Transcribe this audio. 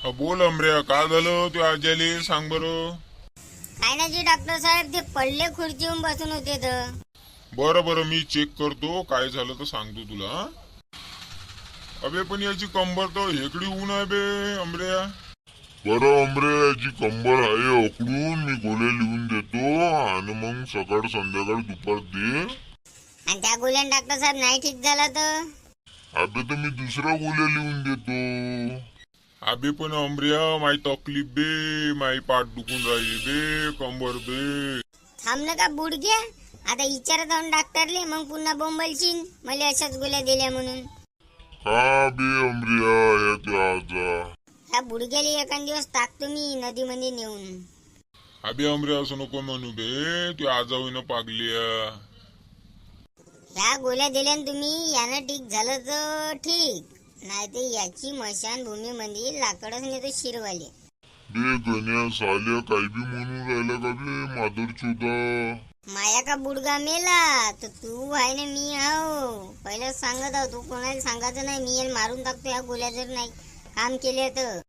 बोल अमऱ्या, काय झालं तू आज्याले? सांग बरं. काय नाही जी डॉक्टर साहेब, ते पडले खुर्चीवर बसून होते तर. बरं बरं, मी चेक करतो काय झालं तर सांगतो तुला. अबे पण याची कंबर तर हेकडी ऊन आहे बे अमऱ्या. बरं अमरे, याची कंबर आहे अकडून. मी गोळ्या लिहून देतो आणि मग सकाळ संध्याकाळ दुपार दे. आणि त्या गोल्यान डॉक्टर साहेब नाही ठीक झाला तर. अबे तर मी दुसरा गोळ्या लिहून देतो. अबे पण अमऱ्या, माई तकलीफ बे, माई पाठ दुखून राहिली बे, कंबर बे. थांब ना का बुडग्या, आता विचारत जाऊन डॉक्टरले, मग पुन्हा बोंबलशील मला अशाच गोळ्या दिल्या म्हणून. का बे अमऱ्या, या त्या आजा. त्या बुडग्याला एखाद दिवस टाकतो मी नदीमध्ये नेऊन. अबे अमऱ्या, असं नको म्हणू बे, तू आजा होईना पागल्या. ह्या गोळ्या दिल्यान तुम्ही, यानं ठीक झालं तर ठीक, नाही तर याची मशानभूमीमध्ये लाकडच नेतो शिरवाले. बे गण्या साल्या, काही बी म्हणून राहिला का बे माधुरचोदा. माया का बुडगा मेला तर तू आहे ना मी हाव. पहिलं सांगत आहो, तू कोणाला सांगायचं नाही, मी याला मारून टाकतो या गोळ्या जर नाही काम केले तर.